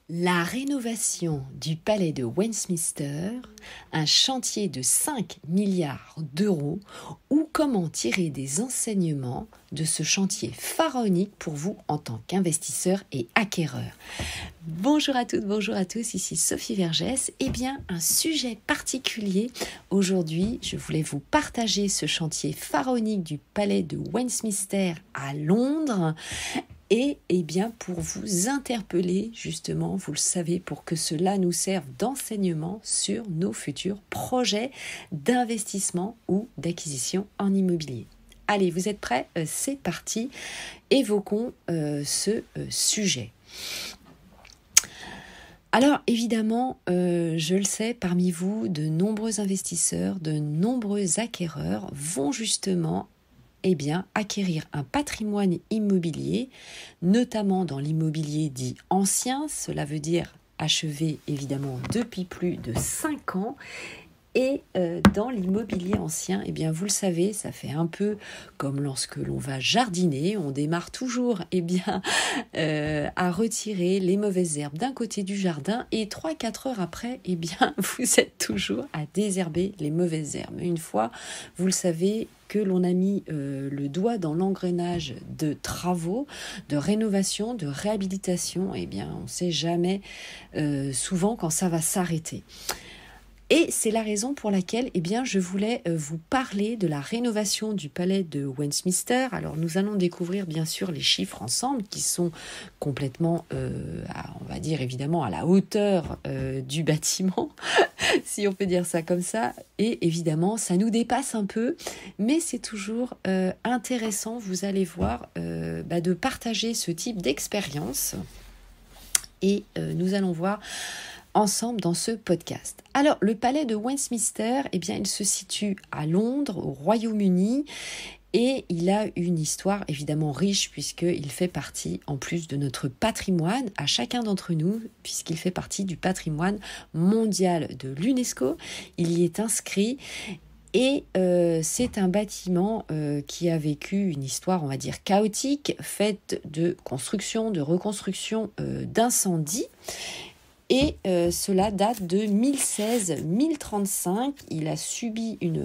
La rénovation du palais de Westminster, un chantier de 5 milliards d'euros, ou comment tirer des enseignements de ce chantier pharaonique pour vous en tant qu'investisseur et acquéreur. Bonjour à toutes, bonjour à tous, ici Sophie Vergès. Eh bien, un sujet particulier. Aujourd'hui, je voulais vous partager ce chantier pharaonique du palais de Westminster à Londres. Et bien pour vous interpeller, justement, vous le savez, pour que cela nous serve d'enseignement sur nos futurs projets d'investissement ou d'acquisition en immobilier. Allez, vous êtes prêts? C'est parti. Évoquons ce sujet. Alors évidemment, je le sais, parmi vous, de nombreux investisseurs, de nombreux acquéreurs vont justement acquérir un patrimoine immobilier, notamment dans l'immobilier dit ancien, cela veut dire achevé évidemment depuis plus de 5 ans. Et dans l'immobilier ancien, vous le savez, ça fait un peu comme lorsque l'on va jardiner, on démarre toujours à retirer les mauvaises herbes d'un côté du jardin et 3-4 heures après, vous êtes toujours à désherber les mauvaises herbes. Une fois, vous le savez, que l'on a mis le doigt dans l'engrenage de travaux, de rénovation, de réhabilitation, on ne sait jamais souvent quand ça va s'arrêter. Et c'est la raison pour laquelle je voulais vous parler de la rénovation du palais de Westminster. Alors nous allons découvrir bien sûr les chiffres ensemble qui sont complètement, on va dire évidemment à la hauteur du bâtiment, si on peut dire ça comme ça. Et évidemment ça nous dépasse un peu, mais c'est toujours intéressant, vous allez voir, de partager ce type d'expérience. Et nous allons voir ensemble dans ce podcast. Alors, le palais de Westminster, il se situe à Londres, au Royaume-Uni, et il a une histoire évidemment riche puisqu'il fait partie, en plus de notre patrimoine, à chacun d'entre nous, puisqu'il fait partie du patrimoine mondial de l'UNESCO. Il y est inscrit. Et c'est un bâtiment qui a vécu une histoire, on va dire, chaotique, faite de construction, de reconstruction, d'incendies. Et cela date de 1016-1035. Il a subi une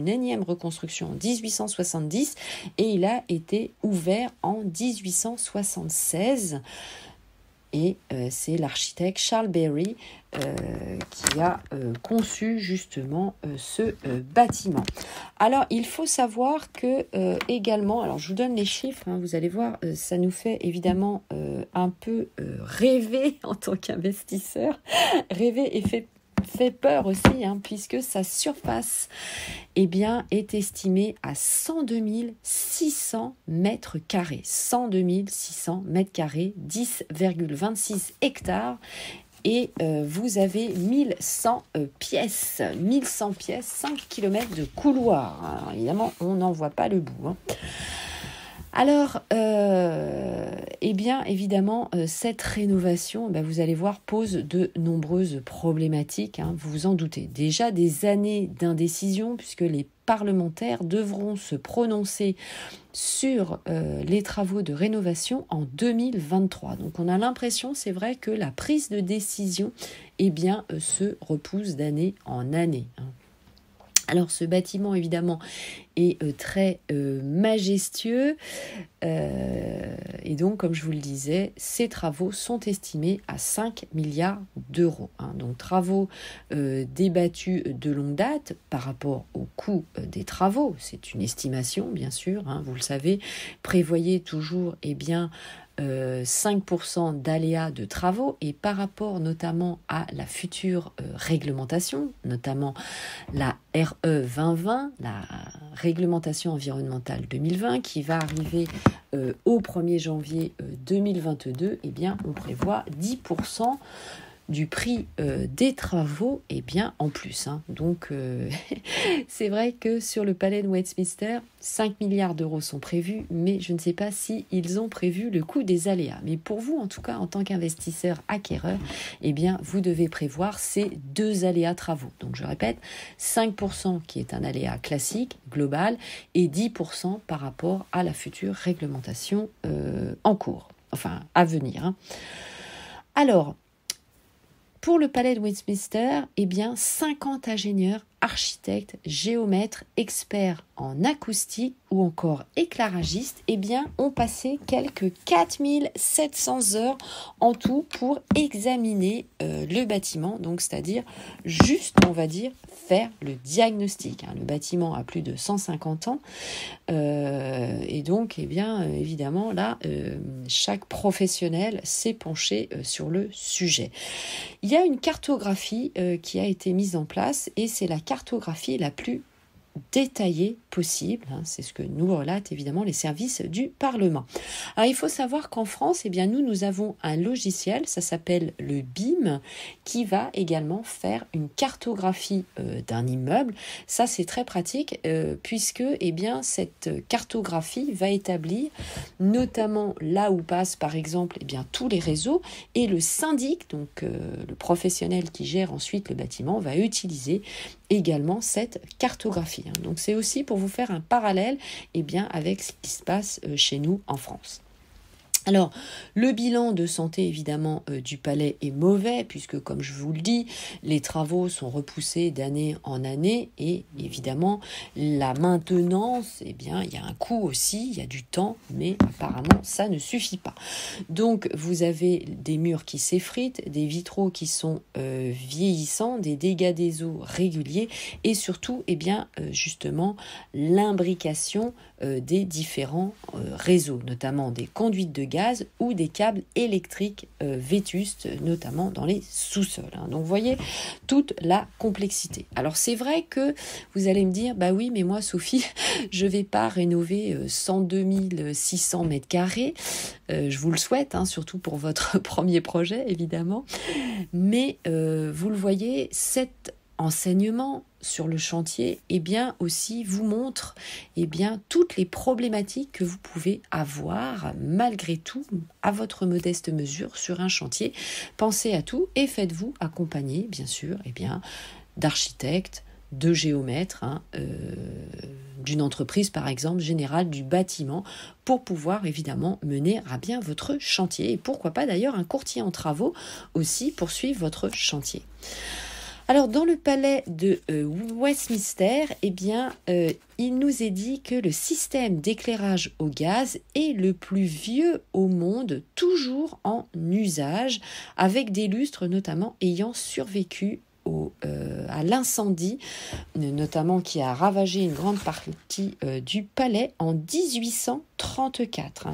énième reconstruction en 1870 et il a été ouvert en 1876. Et c'est l'architecte Charles Berry qui a conçu justement ce bâtiment. Alors, il faut savoir que également, alors je vous donne les chiffres, vous allez voir, ça nous fait évidemment un peu rêver en tant qu'investisseur, rêver et fait peur aussi, puisque sa surface est estimée à 102 600 mètres carrés. 102 600 mètres carrés, 10,26 hectares. Et vous avez 1100 pièces, 5 km de couloir. Alors, évidemment, on n'en voit pas le bout. Alors, évidemment, cette rénovation, vous allez voir, pose de nombreuses problématiques, vous vous en doutez. Déjà des années d'indécision, puisque les parlementaires devront se prononcer sur les travaux de rénovation en 2023. Donc, on a l'impression, c'est vrai, que la prise de décision, se repousse d'année en année. Alors ce bâtiment évidemment est très majestueux et donc comme je vous le disais, ces travaux sont estimés à 5 milliards d'euros. Donc travaux débattus de longue date par rapport au coût des travaux, c'est une estimation bien sûr, vous le savez, prévoyez toujours 5% d'aléas de travaux et par rapport notamment à la future réglementation, notamment la RE 2020, la réglementation environnementale 2020 qui va arriver au 1er janvier 2022, on prévoit 10% du prix des travaux en plus. Donc c'est vrai que sur le palais de Westminster, 5 milliards d'euros sont prévus, mais je ne sais pas si ils ont prévu le coût des aléas. Mais pour vous, en tout cas, en tant qu'investisseur acquéreur, vous devez prévoir ces 2 aléas travaux. Donc je répète, 5% qui est un aléa classique, global, et 10% par rapport à la future réglementation en cours, enfin à venir. Alors, pour le palais de Westminster, 50 ingénieurs, architectes, géomètres, experts en acoustique ou encore éclairagistes, ont passé quelques 4700 heures en tout pour examiner le bâtiment, donc c'est-à-dire juste, on va dire, faire le diagnostic. Le bâtiment a plus de 150 ans et donc, évidemment, là, chaque professionnel s'est penché sur le sujet. Il y a une cartographie qui a été mise en place et c'est la cartographie la plus détaillée possible. C'est ce que nous relatent évidemment les services du Parlement. Alors il faut savoir qu'en France, nous avons un logiciel, ça s'appelle le BIM, qui va également faire une cartographie d'un immeuble. Ça c'est très pratique puisque cette cartographie va établir notamment là où passent par exemple tous les réseaux et le syndic, donc le professionnel qui gère ensuite le bâtiment, va utiliser également cette cartographie. Donc c'est aussi pour vous faire un parallèle avec ce qui se passe chez nous en France. Alors, le bilan de santé, évidemment, du palais est mauvais, puisque, comme je vous le dis, les travaux sont repoussés d'année en année, et évidemment, la maintenance, il y a un coût aussi, il y a du temps, mais apparemment, ça ne suffit pas. Donc, vous avez des murs qui s'effritent, des vitraux qui sont vieillissants, des dégâts des eaux réguliers, et surtout, justement, l'imbrication des différents réseaux, notamment des conduites de gaz ou des câbles électriques vétustes, notamment dans les sous-sols. Donc vous voyez toute la complexité. Alors c'est vrai que vous allez me dire, bah oui, mais moi Sophie, je vais pas rénover 102 600 mètres carrés. Je vous le souhaite, surtout pour votre premier projet, évidemment. Mais vous le voyez, cet enseignement sur le chantier aussi vous montre toutes les problématiques que vous pouvez avoir malgré tout à votre modeste mesure sur un chantier. Pensez à tout et faites-vous accompagner bien sûr d'architectes, de géomètres, d'une entreprise par exemple générale du bâtiment pour pouvoir évidemment mener à bien votre chantier et pourquoi pas d'ailleurs un courtier en travaux aussi pour suivre votre chantier. Alors, dans le palais de Westminster, il nous est dit que le système d'éclairage au gaz est le plus vieux au monde, toujours en usage, avec des lustres notamment ayant survécu à l'incendie, notamment qui a ravagé une grande partie du palais en 1834.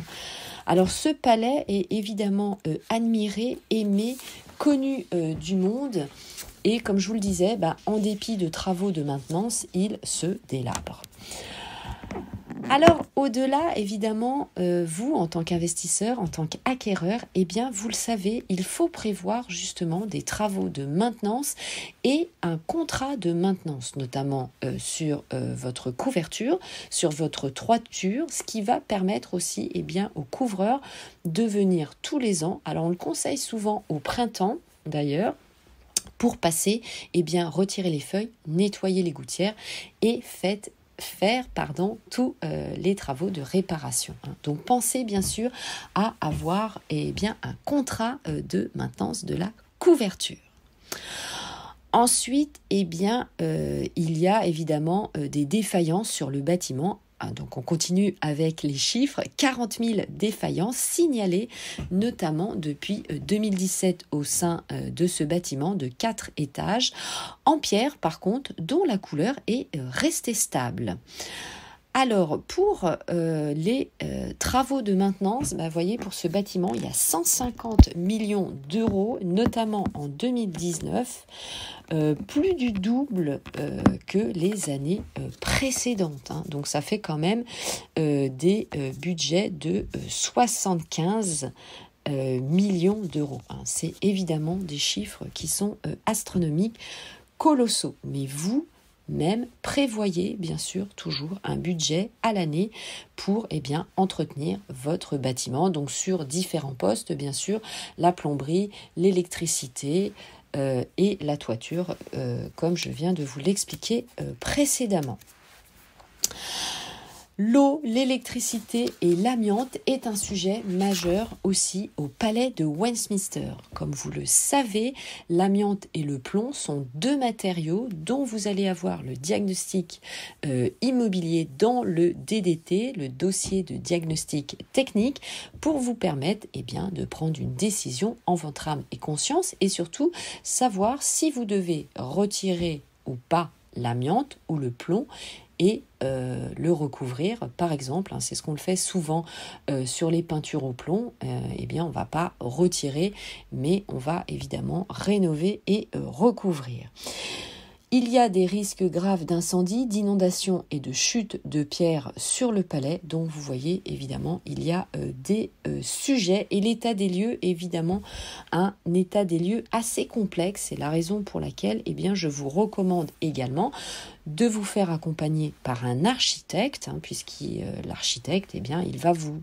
Alors, ce palais est évidemment admiré, aimé, connu du monde. Et comme je vous le disais, en dépit de travaux de maintenance, il se délabre. Alors, au-delà, évidemment, vous, en tant qu'investisseur, en tant qu'acquéreur, vous le savez, il faut prévoir justement des travaux de maintenance et un contrat de maintenance, notamment sur votre couverture, sur votre toiture, ce qui va permettre aussi au couvreur de venir tous les ans. Alors, on le conseille souvent au printemps, d'ailleurs, pour passer, retirer les feuilles, nettoyer les gouttières et faire tous les travaux de réparation. Donc pensez bien sûr à avoir un contrat de maintenance de la couverture. Ensuite, il y a évidemment des défaillances sur le bâtiment. Donc on continue avec les chiffres, 40 000 défaillances signalées notamment depuis 2017 au sein de ce bâtiment de 4 étages, en pierre par contre, dont la couleur est restée stable. Alors, pour les travaux de maintenance, voyez, pour ce bâtiment, il y a 150 millions d'euros, notamment en 2019, plus du double que les années précédentes. Donc, ça fait quand même des budgets de 75 millions d'euros. C'est évidemment des chiffres qui sont astronomiques, colossaux. Mais vous-même, prévoyez bien sûr toujours un budget à l'année pour entretenir votre bâtiment. Donc sur différents postes, bien sûr, la plomberie, l'électricité et la toiture, comme je viens de vous l'expliquer précédemment. L'eau, l'électricité et l'amiante est un sujet majeur aussi au palais de Westminster. Comme vous le savez, l'amiante et le plomb sont deux matériaux dont vous allez avoir le diagnostic immobilier dans le DDT, le dossier de diagnostic technique, pour vous permettre de prendre une décision en votre âme et conscience et surtout savoir si vous devez retirer ou pas l'amiante ou le plomb et le recouvrir, par exemple, c'est ce qu'on le fait souvent sur les peintures au plomb, on ne va pas retirer, mais on va évidemment rénover et recouvrir. Il y a des risques graves d'incendie, d'inondation et de chute de pierres sur le palais. Donc vous voyez, évidemment, il y a des sujets. Et l'état des lieux, évidemment, un état des lieux assez complexe. C'est la raison pour laquelle je vous recommande également de vous faire accompagner par un architecte, l'architecte, il va vous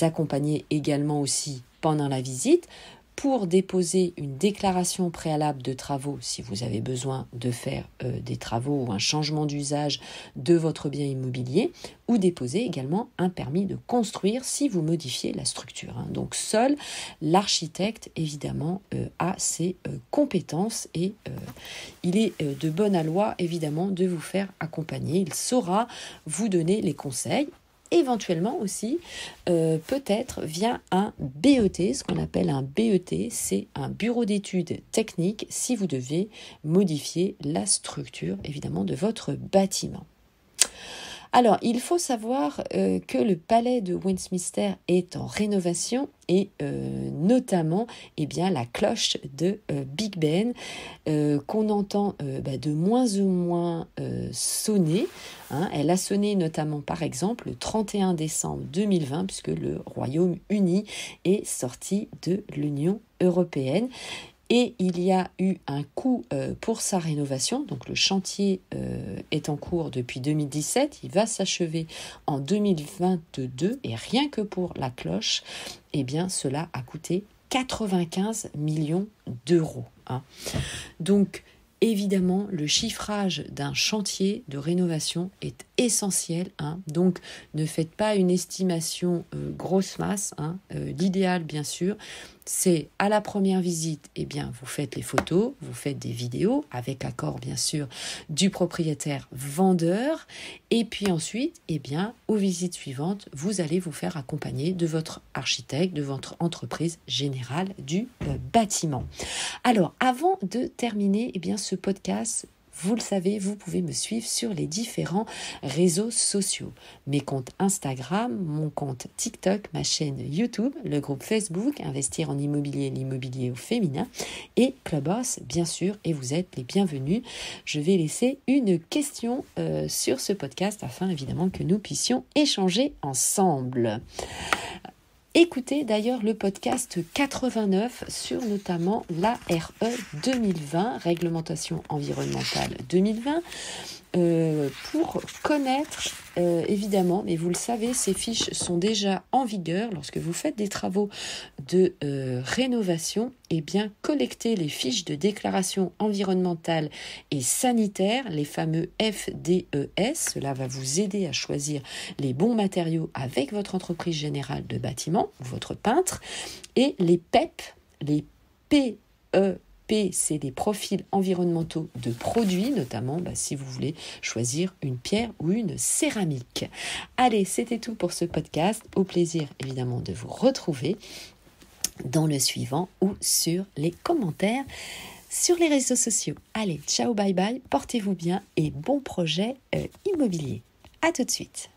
accompagner également aussi pendant la visite, pour déposer une déclaration préalable de travaux si vous avez besoin de faire des travaux ou un changement d'usage de votre bien immobilier, ou déposer également un permis de construire si vous modifiez la structure. Donc seul l'architecte évidemment a ses compétences et il est de bonne loi évidemment de vous faire accompagner. Il saura vous donner les conseils. Éventuellement aussi, peut-être via un BET, ce qu'on appelle un BET, c'est un bureau d'études techniques si vous devez modifier la structure évidemment de votre bâtiment. Alors, il faut savoir que le palais de Westminster est en rénovation et notamment la cloche de Big Ben qu'on entend de moins en moins sonner. Elle a sonné notamment par exemple le 31 décembre 2020 puisque le Royaume-Uni est sorti de l'Union européenne. Et il y a eu un coût pour sa rénovation, donc le chantier est en cours depuis 2017, il va s'achever en 2022 et rien que pour la cloche, cela a coûté 95 millions d'euros. Donc évidemment, le chiffrage d'un chantier de rénovation est essentiel. Donc, ne faites pas une estimation grosse masse. L'idéal, bien sûr, c'est à la première visite, vous faites les photos, vous faites des vidéos avec accord, bien sûr, du propriétaire vendeur. Et puis ensuite, aux visites suivantes, vous allez vous faire accompagner de votre architecte, de votre entreprise générale du bâtiment. Alors, avant de terminer ce podcast, vous le savez, vous pouvez me suivre sur les différents réseaux sociaux. Mes comptes Instagram, mon compte TikTok, ma chaîne YouTube, le groupe Facebook, Investir en immobilier, l'immobilier au féminin, et Clubhouse, bien sûr, et vous êtes les bienvenus. Je vais laisser une question sur ce podcast afin évidemment que nous puissions échanger ensemble. Écoutez d'ailleurs le podcast 89 sur notamment l'ARE 2020, Réglementation environnementale 2020, pour connaître évidemment, mais vous le savez, ces fiches sont déjà en vigueur lorsque vous faites des travaux de rénovation. Collectez les fiches de déclaration environnementale et sanitaire, les fameux FDES. Cela va vous aider à choisir les bons matériaux avec votre entreprise générale de bâtiment ou votre peintre. Et les PEP, les PEP, c'est des profils environnementaux de produits, notamment si vous voulez choisir une pierre ou une céramique. Allez, c'était tout pour ce podcast. Au plaisir évidemment de vous retrouver dans le suivant ou sur les commentaires sur les réseaux sociaux. Allez, ciao, bye bye, portez-vous bien et bon projet immobilier. À tout de suite.